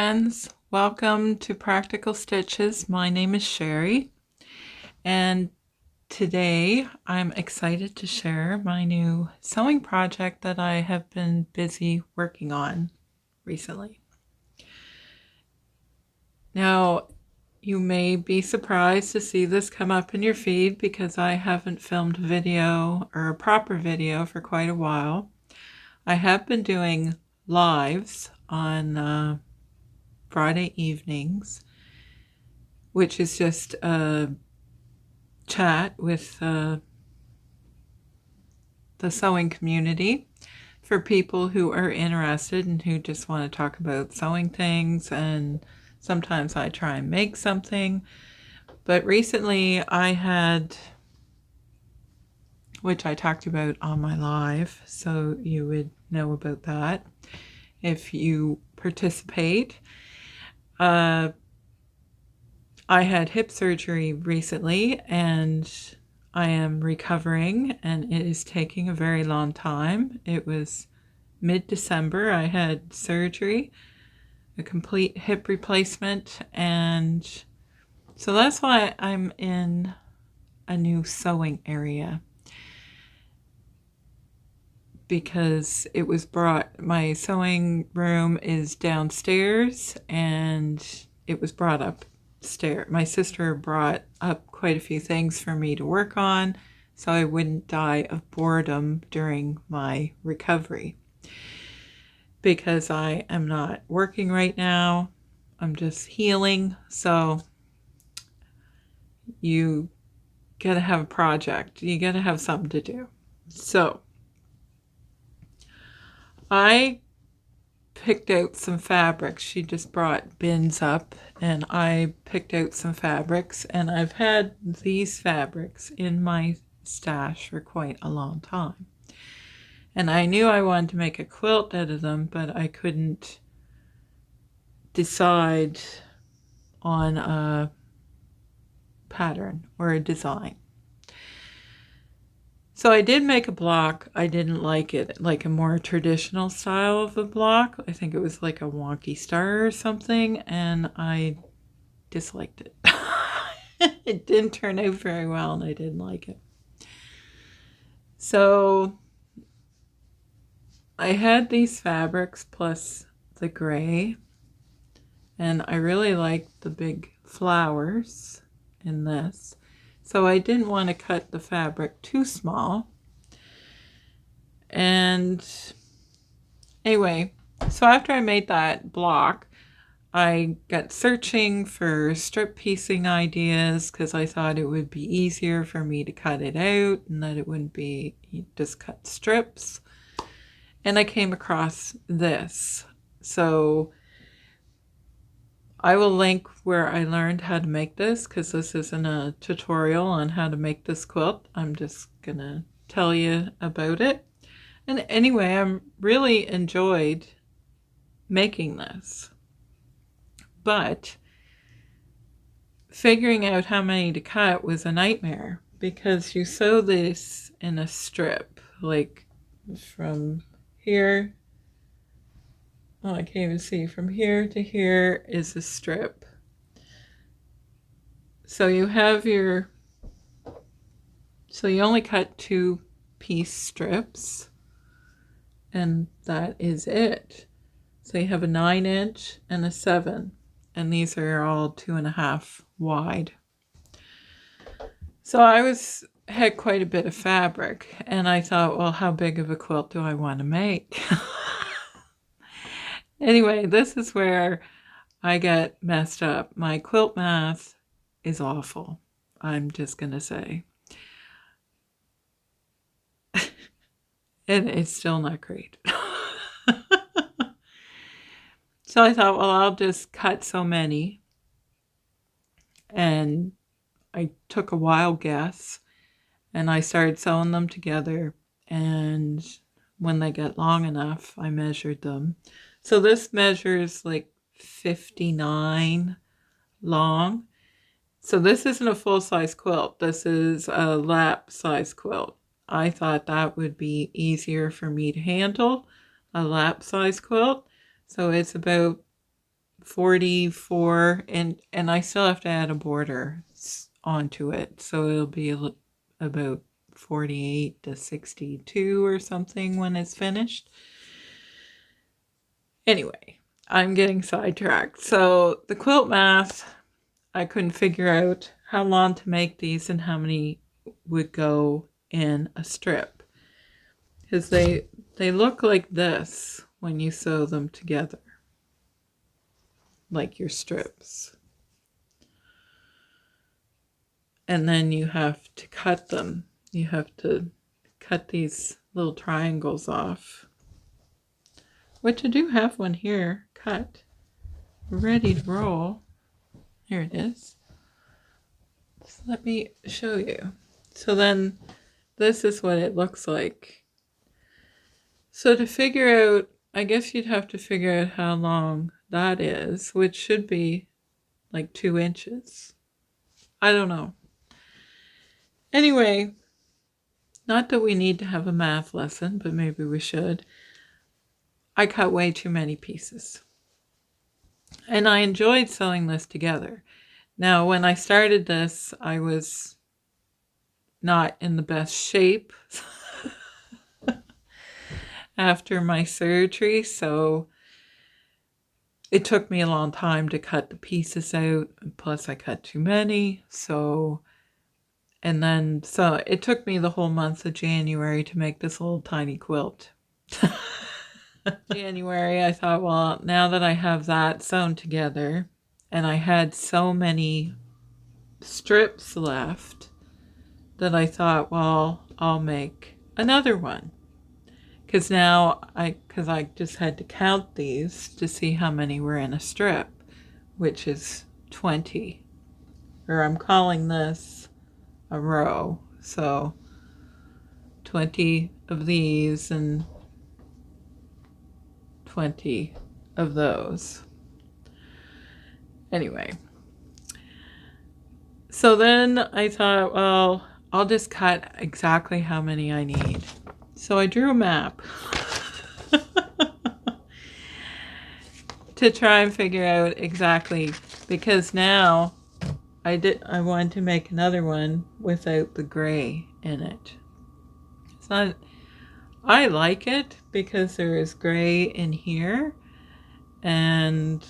friends. Welcome to Practical Stitches. My name is Sherry, and today I'm excited to share my new sewing project that I have been busy working on recently. Now, you may be surprised to see this come up in your feed because I haven't filmed a video or a proper video for quite a while. I have been doing lives on Friday evenings, which is just a chat with the sewing community for people who are interested and who just want to talk about sewing things, and sometimes I try and make something. But recently I had, which I talked about on my live, so you would know about that if you participate. I had hip surgery recently and I am recovering, and it is taking a very long time. It was mid-December I had surgery, a complete hip replacement, and so that's why I'm in a new sewing area, because it was brought, my sewing room is downstairs and it was brought upstairs. My sister brought up quite a few things for me to work on so I wouldn't die of boredom during my recovery, because I am not working right now. I'm just healing, so you gotta have a project, you gotta have something to do. So I picked out some fabrics. She just brought bins up and I picked out some fabrics, and I've had these fabrics in my stash for quite a long time. And I knew I wanted to make a quilt out of them, but I couldn't decide on a pattern or a design. So I did make a block. I didn't like it, like a more traditional style of a block. I think it was like a wonky star or something, and I disliked it. It didn't turn out very well, and I didn't like it. So I had these fabrics plus the gray, and I really liked the big flowers in this. So I didn't want to cut the fabric too small. And anyway, so after I made that block, I got searching for strip piecing ideas because I thought it would be easier for me to cut it out and that it wouldn't be just cut strips. And I came across this. So I will link where I learned how to make this, because this isn't a tutorial on how to make this quilt. I'm just gonna tell you about it. And anyway, I really enjoyed making this, but figuring out how many to cut was a nightmare, because you sew this in a strip, like from here, oh, I can't even see, from here to here is a strip. So you have your, so you only cut 2-piece strips, and that is it. So you have a 9-inch and a 7, and these are all 2.5 wide. So I had quite a bit of fabric, and I thought, well, how big of a quilt do I want to make? Anyway, this is where I get messed up. My quilt math is awful, I'm just gonna say. And it's still not great. So I thought, well, I'll just cut so many. And I took a wild guess and I started sewing them together. And when they got long enough, I measured them. So this measures like 59 long. So this isn't a full-size quilt. This is a lap size quilt. I thought that would be easier for me to handle, a lap size quilt. So it's about 44, and I still have to add a border onto it, so it'll be about 48 to 62 or something when it's finished. Anyway, I'm getting sidetracked. So the quilt math, I couldn't figure out how long to make these and how many would go in a strip, because they look like this when you sew them together, like your strips. And then you have to cut them. You have to cut these little triangles off, which I do have one here cut, ready to roll. Here it is. So let me show you. So then this is what it looks like. So to figure out, I guess you'd have to figure out how long that is, which should be like 2 inches. I don't know. Anyway, not that we need to have a math lesson, but maybe we should. I cut way too many pieces. And I enjoyed sewing this together. Now, when I started this, I was not in the best shape after my surgery, so it took me a long time to cut the pieces out, plus I cut too many, so it took me the whole month of January to make this little tiny quilt. January, I thought, well, now that I have that sewn together, and I had so many strips left, that I thought, well, I'll make another one. Because I just had to count these to see how many were in a strip, which is 20. Or I'm calling this a row. So 20 of these and 20 of those. Anyway. So then I thought, well, I'll just cut exactly how many I need. So I drew a map to try and figure out exactly, because now I wanted to make another one without the gray in it. It's not, I like it because there is gray in here, and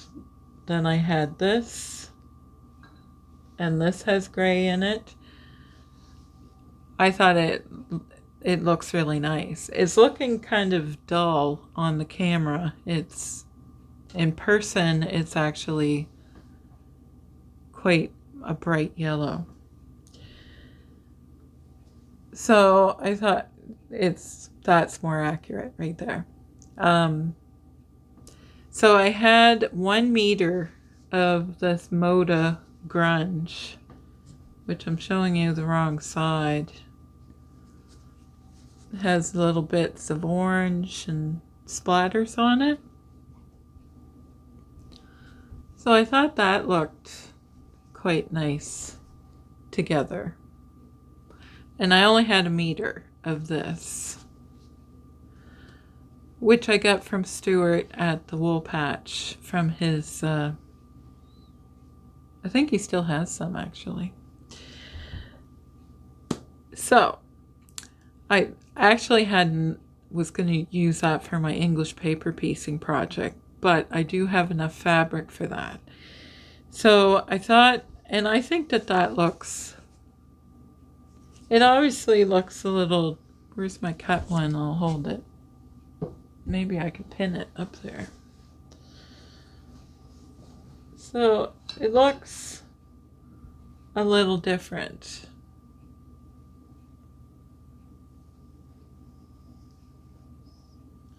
then I had this, and this has gray in it. I thought it looks really nice. It's looking kind of dull on the camera. It's in person, it's actually quite a bright yellow. So I thought that's more accurate right there. So I had 1 meter of this Moda grunge, which I'm showing you the wrong side. It has little bits of orange and splatters on it. So I thought that looked quite nice together. And I only had 1 meter of this, which I got from Stuart at the wool patch from his, I think he still has some actually. So I actually was going to use that for my English paper piecing project, but I do have enough fabric for that. So I thought, and I think that looks, it obviously looks a little, where's my cut one? I'll hold it. Maybe I can pin it up there. So it looks a little different.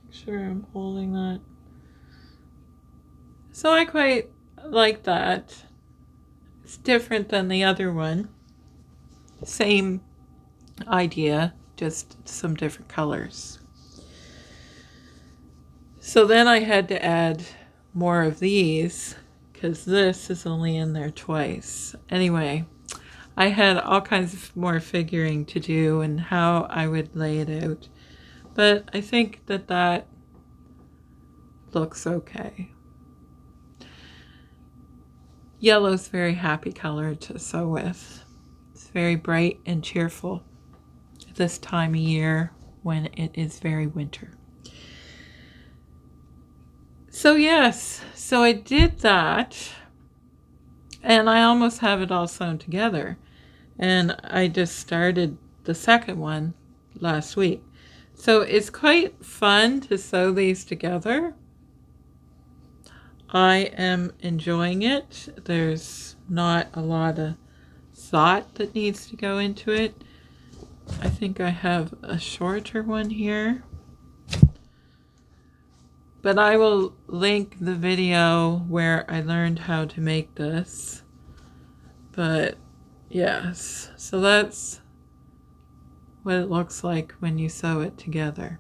Make sure I'm holding that. So I quite like that. It's different than the other one. Same idea, just some different colors. So then I had to add more of these because this is only in there twice. Anyway, I had all kinds of more figuring to do and how I would lay it out. But I think that looks okay. Yellow's a very happy color to sew with. It's very bright and cheerful at this time of year when it is very winter. So yes, so I did that, and I almost have it all sewn together. And I just started the second one last week. So it's quite fun to sew these together. I am enjoying it. There's not a lot of thought that needs to go into it. I think I have a shorter one here. But I will link the video where I learned how to make this. But yes, so that's what it looks like when you sew it together.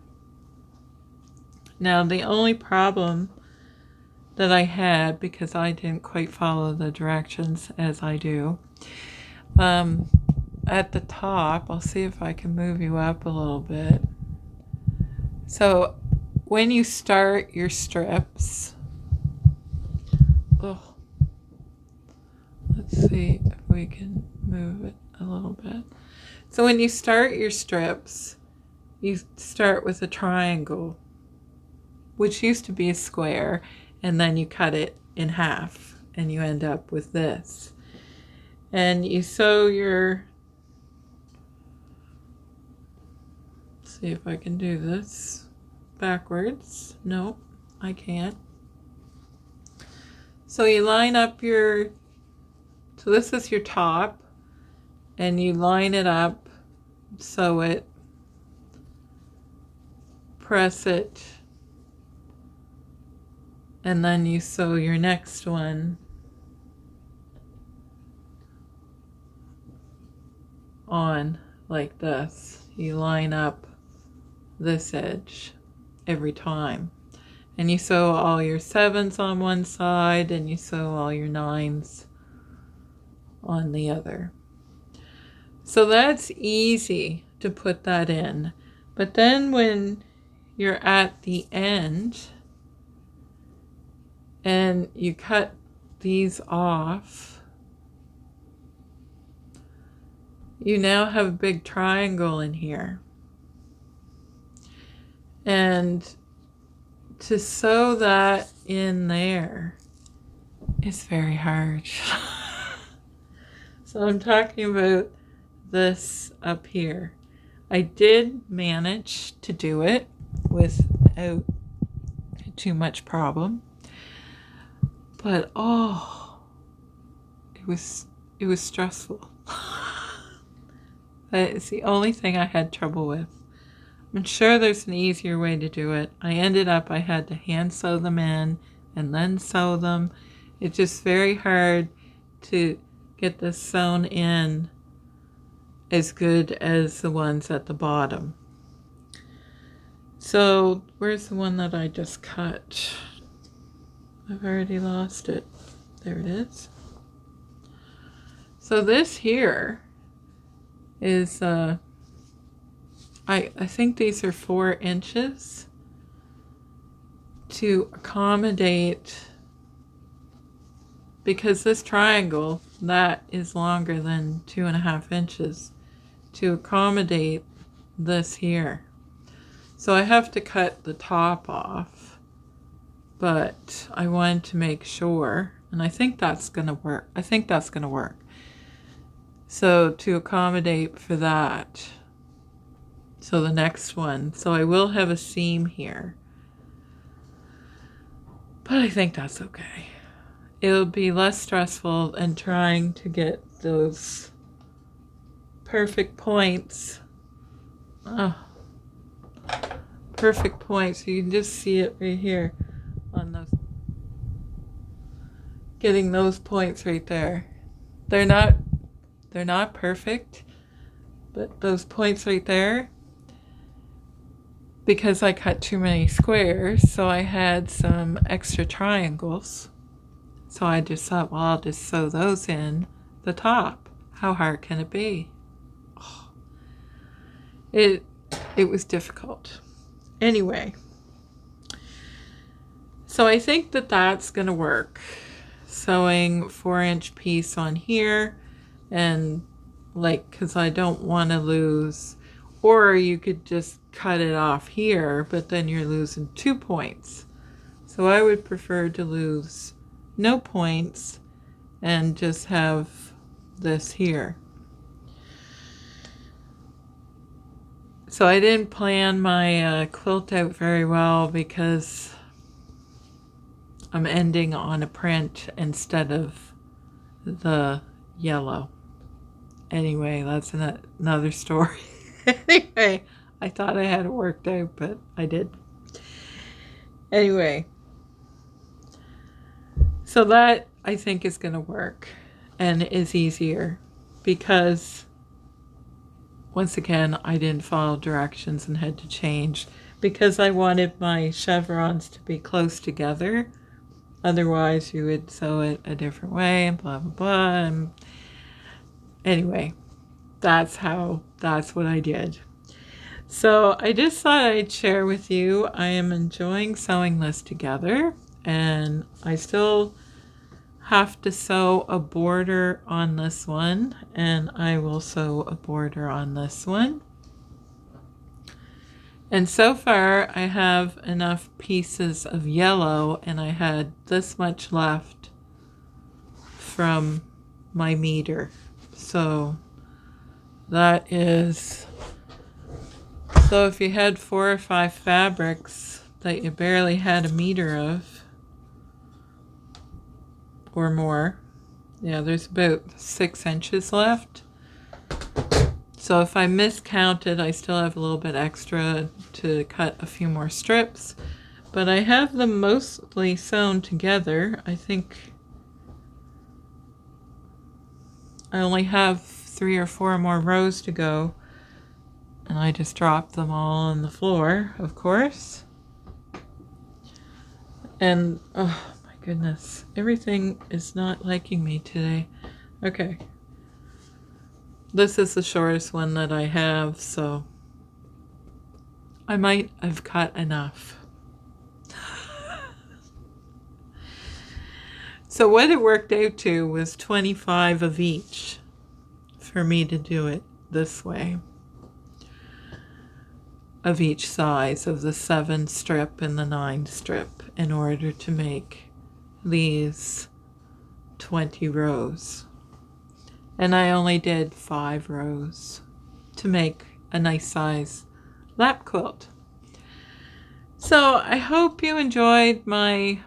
Now the only problem that I had, because I didn't quite follow the directions as I do, at the top, I'll see if I can move you up a little bit. So when you start your strips, let's see if we can move it a little bit. So when you start your strips, you start with a triangle, which used to be a square, and then you cut it in half and you end up with this. And you sew your, let's see if I can do this backwards. Nope, I can't. So you line up your, so this is your top, and you line it up, sew it, press it, and then you sew your next one on like this. You line up this edge every time, and you sew all your 7s on one side and you sew all your 9s on the other. So that's easy to put that in. But then when you're at the end and you cut these off, you now have a big triangle in here. And to sew that in there is very hard. So I'm talking about this up here. I did manage to do it without too much problem. But it was stressful. It's the only thing I had trouble with. I'm sure there's an easier way to do it. I had to hand sew them in and then sew them. It's just very hard to get this sewn in as good as the ones at the bottom. So where's the one that I just cut? I've already lost it. There it is. So this here is I think these are 4 inches to accommodate, because this triangle, that is longer than 2.5 inches, to accommodate this here. So I have to cut the top off, but I wanted to make sure, and I think that's gonna work. So to accommodate for that, so the next one, so I will have a seam here, but I think that's okay. It'll be less stressful than trying to get those perfect points. Perfect points. You can just see it right here on those. Getting those points right there. They're not perfect, but those points right there, because I cut too many squares, so I had some extra triangles. So I just thought, well, I'll just sew those in the top. How hard can it be? It was difficult. Anyway, so I think that that's gonna work. sewing 4-inch piece on here, and like, because I don't want to lose, or you could just cut it off here, but then you're losing 2 points. So I would prefer to lose no points and just have this here. So I didn't plan my quilt out very well because I'm ending on a print instead of the yellow. Anyway, that's another story. Anyway, I thought I had it worked out, but I did. Anyway, so that I think is going to work and is easier because, once again, I didn't follow directions and had to change because I wanted my chevrons to be close together. Otherwise, you would sew it a different way and blah, blah, blah. And anyway, that's what I did. So I just thought I'd share with you, I am enjoying sewing this together, and I still have to sew a border on this one, and I will sew a border on this one. And so far I have enough pieces of yellow, and I had this much left from my meter. So that is, so if you had 4 or 5 fabrics that you barely had a meter of or more, yeah, there's about 6 inches left. So if I miscounted, I still have a little bit extra to cut a few more strips, but I have them mostly sewn together. I think I only have 3 or 4 more rows to go, and I just dropped them all on the floor, of course. And oh my goodness, everything is not liking me today. Okay. This is the shortest one that I have, so I might have cut enough. So what it worked out to was 25 of each for me to do it this way, of each size, of the 7 strip and the 9 strip, in order to make these 20 rows. And I only did 5 rows to make a nice size lap quilt. So I hope you enjoyed my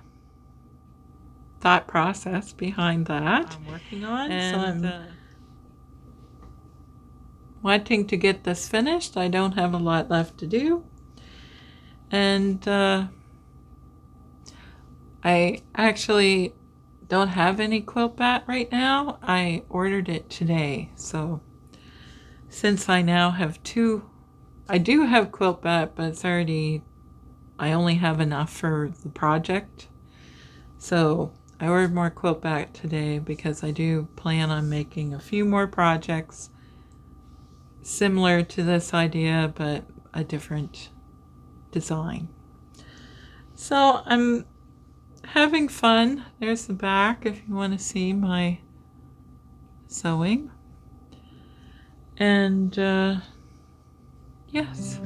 thought process behind that. I'm working on, and so I'm wanting to get this finished. I don't have a lot left to do, and I actually don't have any quilt bat right now. I ordered it today, so since I now have 2, I do have quilt bat, but it's already, I only have enough for the project. So I ordered more quilt bat today because I do plan on making a few more projects similar to this idea, but a different design. So I'm having fun. There's the back if you want to see my sewing. And yes,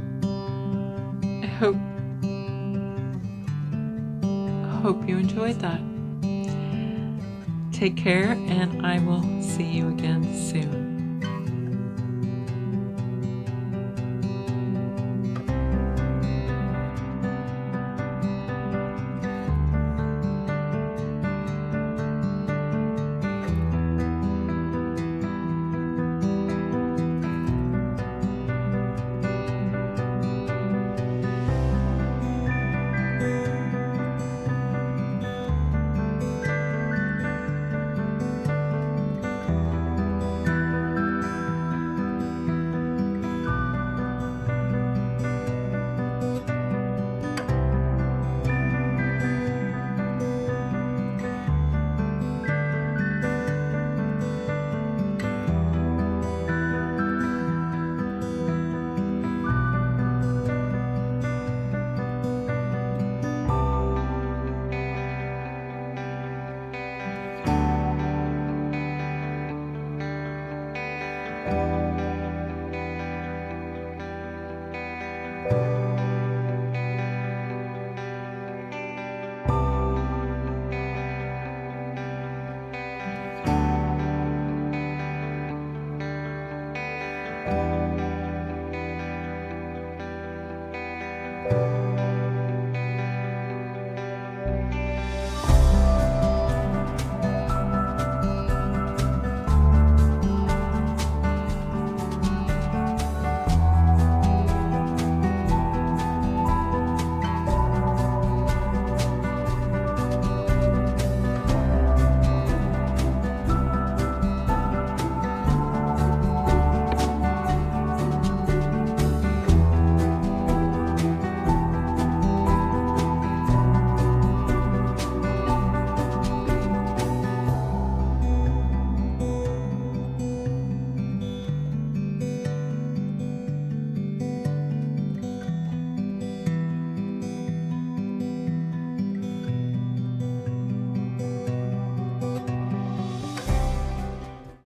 I hope you enjoyed that. Take care, and I will see you again soon.